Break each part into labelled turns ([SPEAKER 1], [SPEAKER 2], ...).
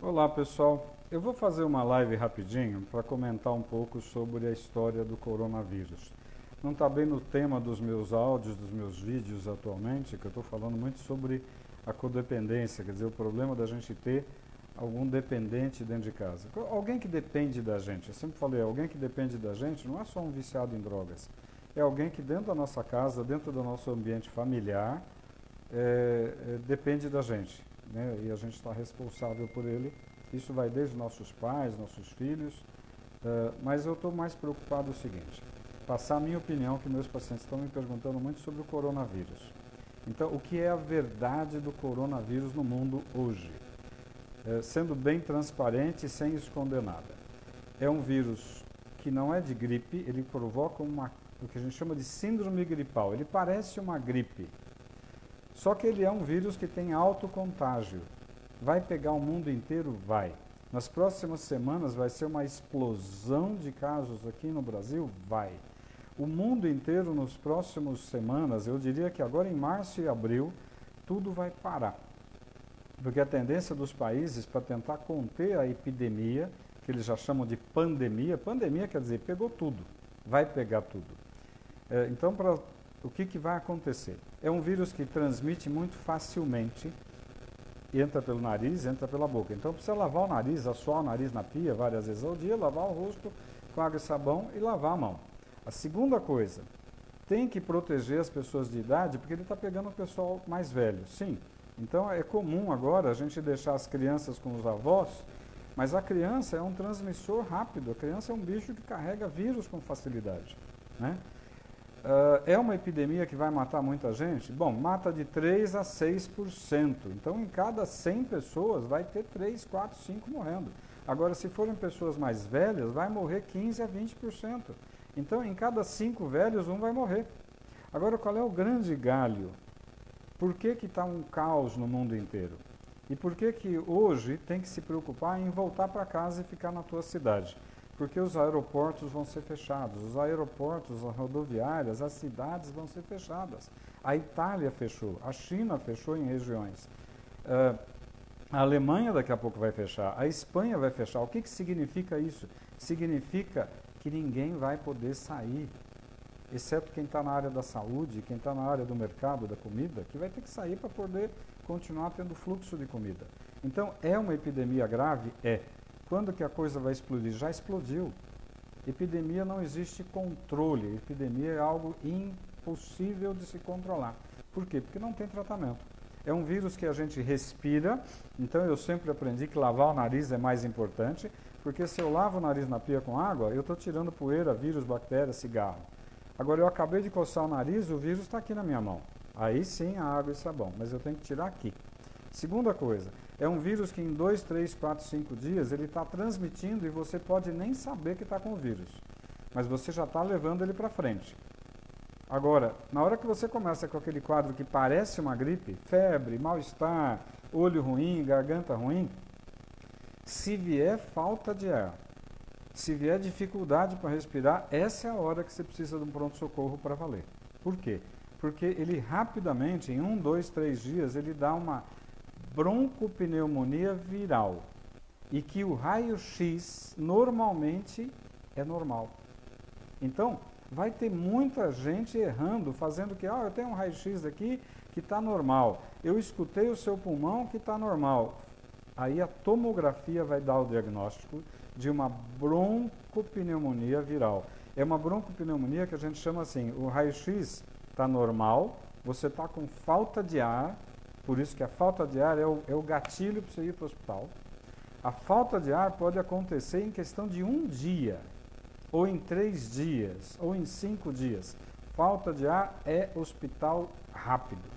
[SPEAKER 1] Olá pessoal, eu vou fazer uma live rapidinho para comentar um pouco sobre a história do coronavírus. Não está bem no tema dos meus áudios, dos meus vídeos atualmente, que eu estou falando muito sobre a codependência, quer dizer, o problema da gente ter algum dependente dentro de casa. Alguém que depende da gente, eu sempre falei, alguém que depende da gente não é só um viciado em drogas, é alguém que dentro da nossa casa, dentro do nosso ambiente familiar, depende da gente. Né? E a gente está responsável por ele. Isso vai desde nossos pais, nossos filhos, mas eu estou mais preocupado o seguinte, passar a minha opinião, que meus pacientes estão me perguntando muito sobre o coronavírus. Então, o que é a verdade do coronavírus no mundo hoje? Sendo bem transparente e sem esconder nada. É um vírus que não é de gripe, ele provoca o que a gente chama de síndrome gripal. Ele parece uma gripe. Só que ele é um vírus que tem alto contágio. Vai pegar o mundo inteiro? Vai. Nas próximas semanas vai ser uma explosão de casos aqui no Brasil? Vai. O mundo inteiro nas próximas semanas, eu diria que agora em março e abril, tudo vai parar. Porque a tendência dos países para tentar conter a epidemia, que eles já chamam de pandemia quer dizer, pegou tudo, vai pegar tudo. Então, o que vai acontecer? É um vírus que transmite muito facilmente, entra pelo nariz, entra pela boca. Então precisa lavar o nariz, assoar o nariz na pia várias vezes ao dia, lavar o rosto com água e sabão e lavar a mão. A segunda coisa, tem que proteger as pessoas de idade, porque ele está pegando o pessoal mais velho, sim. Então é comum agora a gente deixar as crianças com os avós, mas a criança é um transmissor rápido, a criança é um bicho que carrega vírus com facilidade, né? É uma epidemia que vai matar muita gente? Bom, mata de 3 a 6%. Então, em cada 100 pessoas, vai ter 3, 4, 5 morrendo. Agora, se forem pessoas mais velhas, vai morrer 15 a 20%. Então, em cada 5 velhos, um vai morrer. Agora, qual é o grande galho? Por que está um caos no mundo inteiro? E por que hoje tem que se preocupar em voltar para casa e ficar na tua cidade? Porque os aeroportos vão ser fechados, os aeroportos, as rodoviárias, as cidades vão ser fechadas. A Itália fechou, a China fechou em regiões. A Alemanha daqui a pouco vai fechar, a Espanha vai fechar. O que significa isso? Significa que ninguém vai poder sair, exceto quem está na área da saúde, quem está na área do mercado, da comida, que vai ter que sair para poder continuar tendo fluxo de comida. Então, é uma epidemia grave? É. Quando que a coisa vai explodir? Já explodiu. Epidemia não existe controle. Epidemia é algo impossível de se controlar. Por quê? Porque não tem tratamento. É um vírus que a gente respira, então eu sempre aprendi que lavar o nariz é mais importante, porque se eu lavo o nariz na pia com água, eu estou tirando poeira, vírus, bactéria, cigarro. Agora eu acabei de coçar o nariz, o vírus está aqui na minha mão. Aí sim a água e sabão, mas eu tenho que tirar aqui. Segunda coisa, é um vírus que em 2, 3, 4, 5 dias ele está transmitindo e você pode nem saber que está com o vírus, mas você já está levando ele para frente. Agora, na hora que você começa com aquele quadro que parece uma gripe, febre, mal-estar, olho ruim, garganta ruim, se vier falta de ar, se vier dificuldade para respirar, essa é a hora que você precisa de um pronto-socorro para valer. Por quê? Porque ele rapidamente, em 1, 2, 3 dias, ele dá uma broncopneumonia viral e que o raio-x normalmente é normal. Então, vai ter muita gente errando, fazendo que, eu tenho um raio-x aqui que está normal, eu escutei o seu pulmão que está normal. Aí a tomografia vai dar o diagnóstico de uma broncopneumonia viral. É uma broncopneumonia que a gente chama assim, o raio-x está normal, você está com falta de ar, por isso que a falta de ar é o gatilho para você ir para o hospital. A falta de ar pode acontecer em questão de 1 dia, ou em 3 dias, ou em 5 dias. Falta de ar é hospital rápido.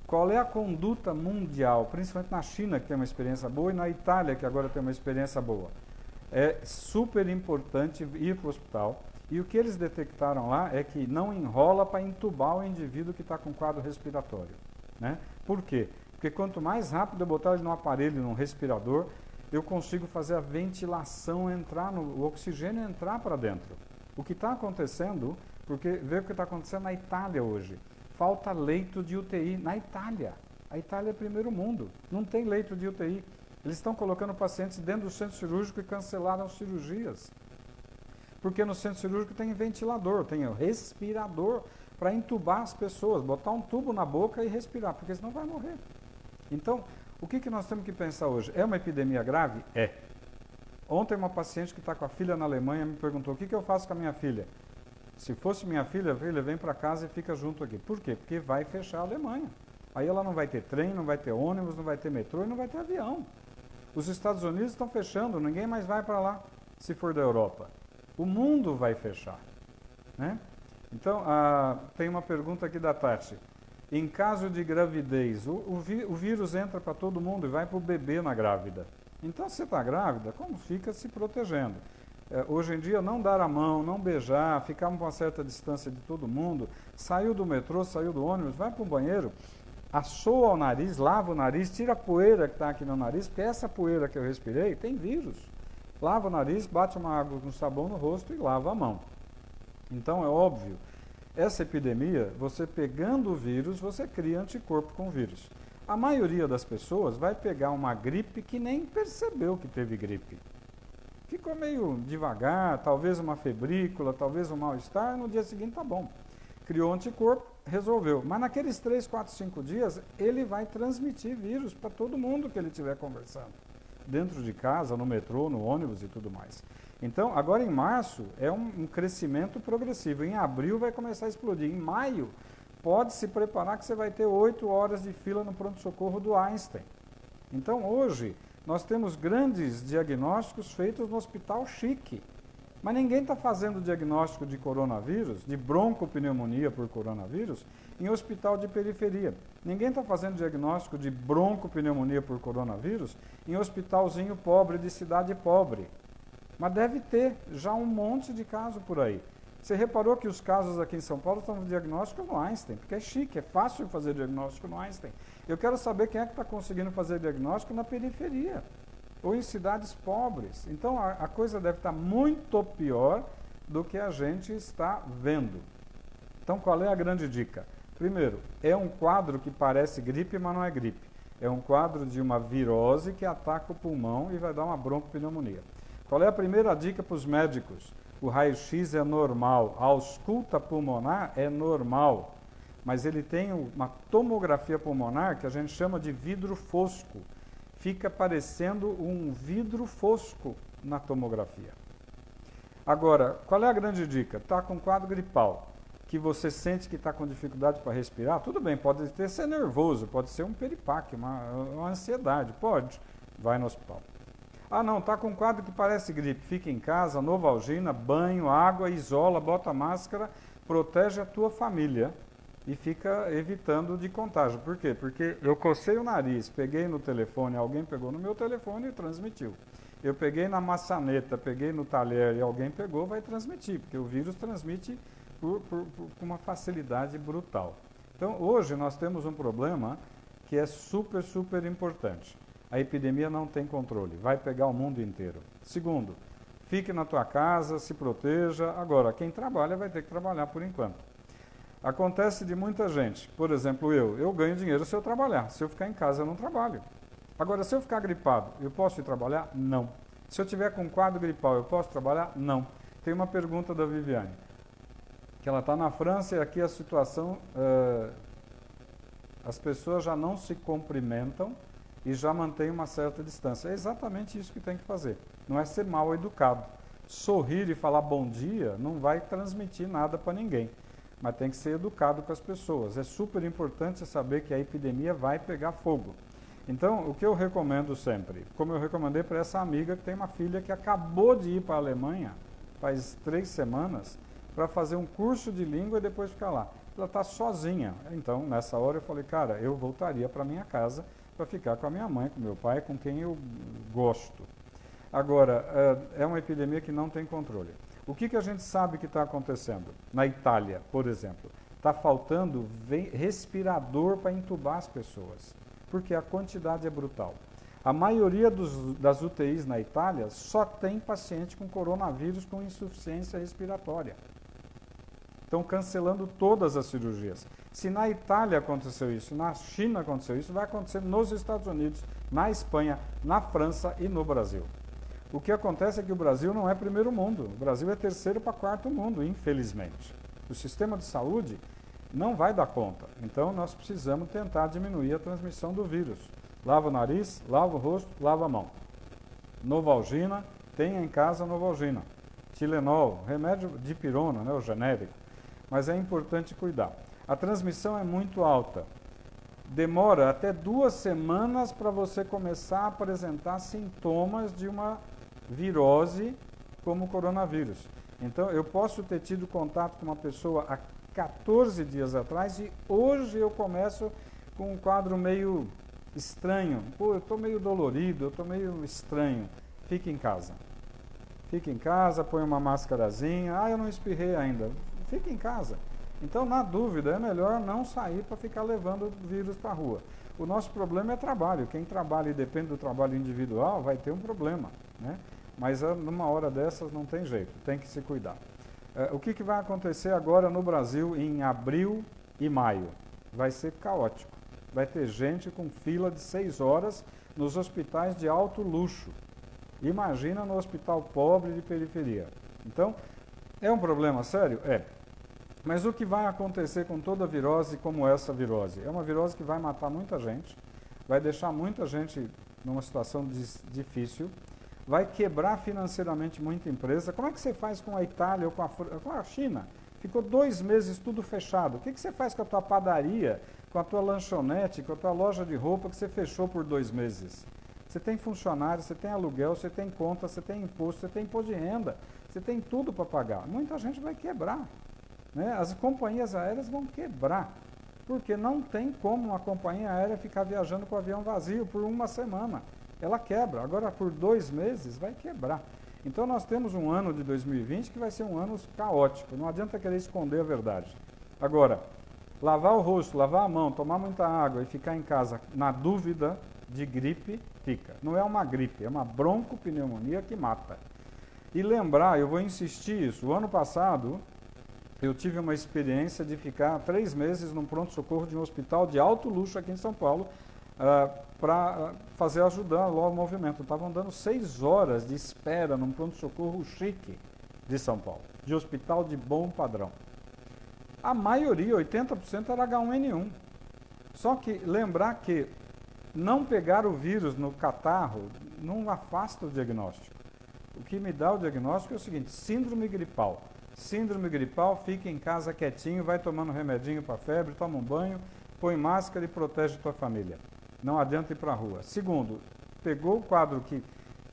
[SPEAKER 1] Qual é a conduta mundial, principalmente na China, que tem uma experiência boa, e na Itália, que agora tem uma experiência boa? É super importante ir para o hospital. E o que eles detectaram lá é que não enrola para entubar o indivíduo que está com quadro respiratório. Né? Por quê? Porque quanto mais rápido eu botar ele no aparelho, num respirador, eu consigo fazer a ventilação entrar, o oxigênio entrar para dentro. O que está acontecendo, porque vê o que está acontecendo na Itália hoje. Falta leito de UTI na Itália. A Itália é primeiro mundo, não tem leito de UTI. Eles estão colocando pacientes dentro do centro cirúrgico e cancelaram cirurgias. Porque no centro cirúrgico tem ventilador, tem o respirador para entubar as pessoas, botar um tubo na boca e respirar, porque senão vai morrer. Então, o que nós temos que pensar hoje? É uma epidemia grave? É. Ontem uma paciente que está com a filha na Alemanha me perguntou, o que eu faço com a minha filha? Se fosse minha filha, vem para casa e fica junto aqui. Por quê? Porque vai fechar a Alemanha. Aí ela não vai ter trem, não vai ter ônibus, não vai ter metrô e não vai ter avião. Os Estados Unidos estão fechando, ninguém mais vai para lá, se for da Europa. O mundo vai fechar, né? Então, tem uma pergunta aqui da Tati. Em caso de gravidez, o vírus entra para todo mundo e vai para o bebê na grávida. Então, se você está grávida, como fica se protegendo? Hoje em dia, não dar a mão, não beijar, ficar a uma certa distância de todo mundo, saiu do metrô, saiu do ônibus, vai para o banheiro, assoa o nariz, lava o nariz, tira a poeira que está aqui no nariz, porque essa poeira que eu respirei tem vírus. Lava o nariz, bate uma água com sabão no rosto e lava a mão. Então, é óbvio, essa epidemia, você pegando o vírus, você cria anticorpo com o vírus. A maioria das pessoas vai pegar uma gripe que nem percebeu que teve gripe. Ficou meio devagar, talvez uma febrícula, talvez um mal-estar, no dia seguinte tá bom. Criou anticorpo, resolveu. Mas naqueles 3, 4, 5 dias, ele vai transmitir vírus para todo mundo que ele estiver conversando. Dentro de casa, no metrô, no ônibus e tudo mais. Então, agora em março, é um crescimento progressivo. Em abril vai começar a explodir. Em maio, pode se preparar que você vai ter 8 horas de fila no pronto-socorro do Einstein. Então, hoje, nós temos grandes diagnósticos feitos no hospital chique. Mas ninguém está fazendo diagnóstico de coronavírus, de broncopneumonia por coronavírus, em hospital de periferia. Ninguém está fazendo diagnóstico de broncopneumonia por coronavírus em hospitalzinho pobre, de cidade pobre. Mas deve ter já um monte de casos por aí. Você reparou que os casos aqui em São Paulo estão no diagnóstico no Einstein, porque é chique, é fácil fazer diagnóstico no Einstein. Eu quero saber quem é que está conseguindo fazer diagnóstico na periferia, ou em cidades pobres. Então, a coisa deve estar muito pior do que a gente está vendo. Então, qual é a grande dica? Primeiro, é um quadro que parece gripe, mas não é gripe. É um quadro de uma virose que ataca o pulmão e vai dar uma broncopneumonia. Qual é a primeira dica para os médicos? O raio-x é normal, a ausculta pulmonar é normal, mas ele tem uma tomografia pulmonar que a gente chama de vidro fosco. Fica parecendo um vidro fosco na tomografia. Agora, qual é a grande dica? Está com quadro gripal, que você sente que está com dificuldade para respirar, tudo bem, pode ser nervoso, pode ser um piripaque, uma ansiedade, pode, vai no hospital. Ah não, está com um quadro que parece gripe, fica em casa, Novalgina, banho, água, isola, bota máscara, protege a tua família e fica evitando de contágio. Por quê? Porque eu cocei o nariz, peguei no telefone, alguém pegou no meu telefone e transmitiu. Eu peguei na maçaneta, peguei no talher e alguém pegou, vai transmitir, porque o vírus transmite com uma facilidade brutal. Então, hoje nós temos um problema que é super, super importante. A epidemia não tem controle, vai pegar o mundo inteiro. Segundo, fique na tua casa, se proteja. Agora, quem trabalha vai ter que trabalhar por enquanto. Acontece de muita gente, por exemplo, eu ganho dinheiro se eu trabalhar. Se eu ficar em casa, eu não trabalho. Agora, se eu ficar gripado, eu posso ir trabalhar? Não. Se eu tiver com quadro gripal, eu posso trabalhar? Não. Tem uma pergunta da Viviane, que ela está na França e aqui a situação, as pessoas já não se cumprimentam e já mantém uma certa distância. É exatamente isso que tem que fazer. Não é ser mal educado. Sorrir e falar bom dia não vai transmitir nada para ninguém. Mas tem que ser educado com as pessoas. É super importante saber que a epidemia vai pegar fogo. Então, o que eu recomendo sempre, como eu recomendei para essa amiga que tem uma filha que acabou de ir para a Alemanha, faz 3 semanas, para fazer um curso de língua e depois ficar lá. Ela está sozinha. Então, nessa hora eu falei, cara, eu voltaria para minha casa para ficar com a minha mãe, com meu pai, com quem eu gosto. Agora, é uma epidemia que não tem controle. O que a gente sabe que está acontecendo? Na Itália, por exemplo, está faltando respirador para entubar as pessoas, porque a quantidade é brutal. A maioria das UTIs na Itália só tem paciente com coronavírus com insuficiência respiratória. Estão cancelando todas as cirurgias. Se na Itália aconteceu isso, na China aconteceu isso, vai acontecer nos Estados Unidos, na Espanha, na França e no Brasil. O que acontece é que o Brasil não é primeiro mundo, o Brasil é terceiro para quarto mundo, infelizmente. O sistema de saúde não vai dar conta, então nós precisamos tentar diminuir a transmissão do vírus. Lava o nariz, lava o rosto, lava a mão. Novalgina, tenha em casa Novalgina. Tilenol, remédio de pirona, né, o genérico. Mas é importante cuidar. A transmissão é muito alta. Demora até 2 semanas para você começar a apresentar sintomas de uma virose como o coronavírus. Então, eu posso ter tido contato com uma pessoa há 14 dias atrás e hoje eu começo com um quadro meio estranho. Pô, eu estou meio dolorido, eu estou meio estranho. Fique em casa. Fique em casa, põe uma máscarazinha. Ah, eu não espirrei ainda. Fique em casa. Então, na dúvida, é melhor não sair para ficar levando o vírus para a rua. O nosso problema é trabalho. Quem trabalha e depende do trabalho individual vai ter um problema, né? Mas numa hora dessas não tem jeito, tem que se cuidar. O que vai acontecer agora no Brasil em abril e maio? Vai ser caótico. Vai ter gente com fila de 6 horas nos hospitais de alto luxo. Imagina no hospital pobre de periferia. Então, é um problema sério? É. Mas o que vai acontecer com toda virose como essa virose? É uma virose que vai matar muita gente, vai deixar muita gente numa situação difícil, vai quebrar financeiramente muita empresa. Como é que você faz com a Itália ou com a China? Ficou 2 meses tudo fechado. O que você faz com a tua padaria, com a tua lanchonete, com a tua loja de roupa que você fechou por 2 meses? Você tem funcionário, você tem aluguel, você tem conta, você tem imposto, você tem imposto de renda, você tem tudo para pagar. Muita gente vai quebrar, né? As companhias aéreas vão quebrar, porque não tem como uma companhia aérea ficar viajando com o avião vazio por 1 semana. Ela quebra. Agora, por 2 meses, vai quebrar. Então, nós temos um ano de 2020 que vai ser um ano caótico. Não adianta querer esconder a verdade. Agora, lavar o rosto, lavar a mão, tomar muita água e ficar em casa na dúvida de gripe, fica. Não é uma gripe, é uma broncopneumonia que mata. E lembrar, eu vou insistir isso, o ano passado eu tive uma experiência de ficar 3 meses num pronto-socorro de um hospital de alto luxo aqui em São Paulo, para ajudar lá o movimento. Estavam dando 6 horas de espera num pronto-socorro chique de São Paulo, de hospital de bom padrão. A maioria, 80%, era H1N1. Só que lembrar que não pegar o vírus no catarro não afasta o diagnóstico. O que me dá o diagnóstico é o seguinte: síndrome gripal. Síndrome gripal, fica em casa quietinho, vai tomando remedinho para febre, toma um banho, põe máscara e protege tua família. Não adianta ir para a rua. Segundo, pegou o quadro que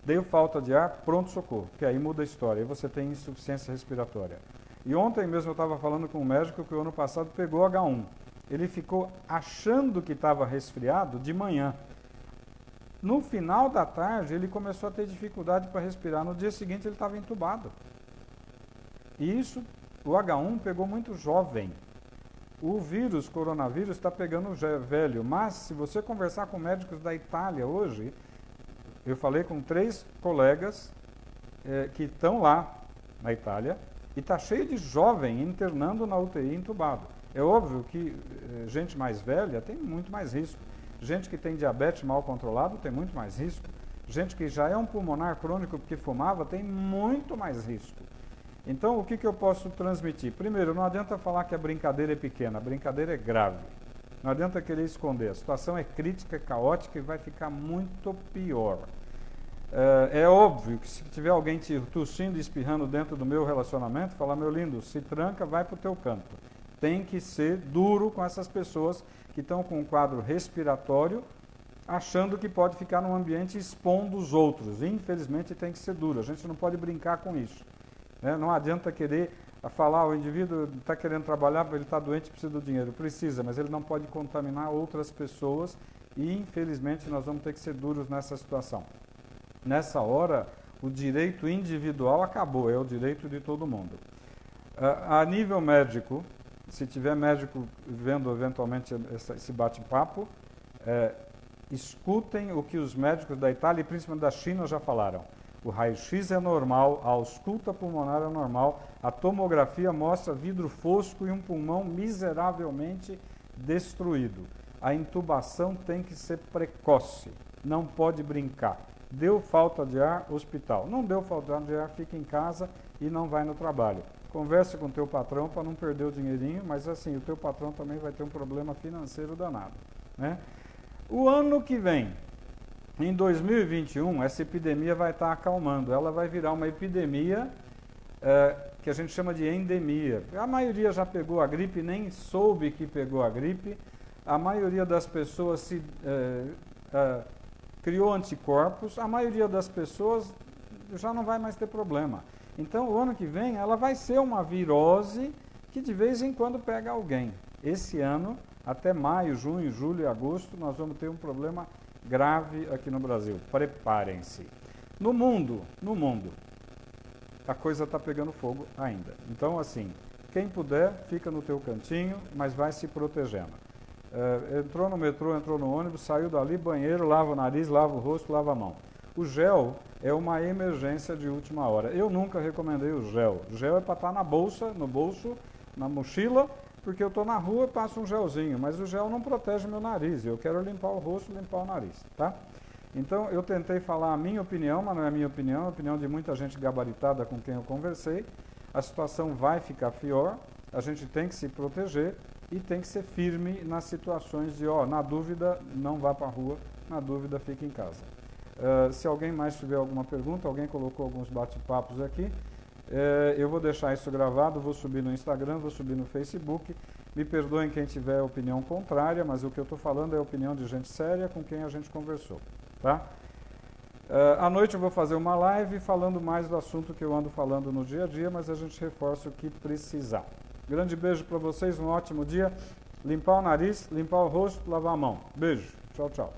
[SPEAKER 1] deu falta de ar, pronto-socorro, que aí muda a história, aí você tem insuficiência respiratória. E ontem mesmo eu estava falando com um médico que o ano passado pegou H1. Ele ficou achando que estava resfriado de manhã. No final da tarde, ele começou a ter dificuldade para respirar. No dia seguinte, ele estava entubado. E isso, o H1 pegou muito jovem. O vírus, coronavírus, está pegando velho. Mas, se você conversar com médicos da Itália hoje, eu falei com 3 colegas que estão lá na Itália, e está cheio de jovem internando na UTI entubado. É óbvio que gente mais velha tem muito mais risco. Gente que tem diabetes mal controlado tem muito mais risco. Gente que já é um pulmonar crônico porque fumava tem muito mais risco. Então, o que eu posso transmitir? Primeiro, não adianta falar que a brincadeira é pequena, a brincadeira é grave. Não adianta querer esconder. A situação é crítica, é caótica e vai ficar muito pior. É óbvio que se tiver alguém te tossindo e espirrando dentro do meu relacionamento, falar: meu lindo, se tranca, vai para o teu canto. Tem que ser duro com essas pessoas que estão com um quadro respiratório, achando que pode ficar num ambiente expondo os outros. Infelizmente, tem que ser duro. A gente não pode brincar com isso. Não adianta querer falar: o indivíduo está querendo trabalhar, ele está doente, precisa do dinheiro. Precisa, mas ele não pode contaminar outras pessoas e, infelizmente, nós vamos ter que ser duros nessa situação. Nessa hora, o direito individual acabou, é o direito de todo mundo. A nível médico, se tiver médico vendo eventualmente esse bate-papo, escutem o que os médicos da Itália e principalmente da China já falaram. O raio-x é normal, a ausculta pulmonar é normal, a tomografia mostra vidro fosco e um pulmão miseravelmente destruído. A intubação tem que ser precoce, não pode brincar. Deu falta de ar, hospital. Não deu falta de ar, fica em casa e não vai no trabalho. Converse com o teu patrão para não perder o dinheirinho, mas assim, o teu patrão também vai ter um problema financeiro danado, né? O ano que vem, em 2021, essa epidemia vai estar acalmando. Ela vai virar uma epidemia que a gente chama de endemia. A maioria já pegou a gripe, nem soube que pegou a gripe. A maioria das pessoas criou anticorpos. A maioria das pessoas já não vai mais ter problema. Então, o ano que vem, ela vai ser uma virose que de vez em quando pega alguém. Esse ano, até maio, junho, julho e agosto, nós vamos ter um problema grave aqui no Brasil. Preparem-se. No mundo, a coisa está pegando fogo ainda. Então, assim, quem puder, fica no teu cantinho, mas vai se protegendo. Entrou no metrô, entrou no ônibus, saiu dali, banheiro, lava o nariz, lava o rosto, lava a mão. O gel é uma emergência de última hora. Eu nunca recomendei o gel. O gel é para estar na bolsa, no bolso, na mochila, porque eu estou na rua e passo um gelzinho, mas o gel não protege meu nariz. Eu quero limpar o rosto, limpar o nariz, tá? Então, eu tentei falar a minha opinião, mas não é a minha opinião, é a opinião de muita gente gabaritada com quem eu conversei. A situação vai ficar pior, a gente tem que se proteger e tem que ser firme nas situações de, na dúvida, não vá para a rua, na dúvida, fique em casa. Se alguém mais tiver alguma pergunta, alguém colocou alguns bate-papos aqui, eu vou deixar isso gravado, vou subir no Instagram, vou subir no Facebook. Me perdoem quem tiver opinião contrária, mas o que eu estou falando é a opinião de gente séria com quem a gente conversou, tá? À noite eu vou fazer uma live falando mais do assunto que eu ando falando no dia a dia, mas a gente reforça o que precisar. Grande beijo para vocês, um ótimo dia. Limpar o nariz, limpar o rosto, lavar a mão. Beijo. Tchau, tchau.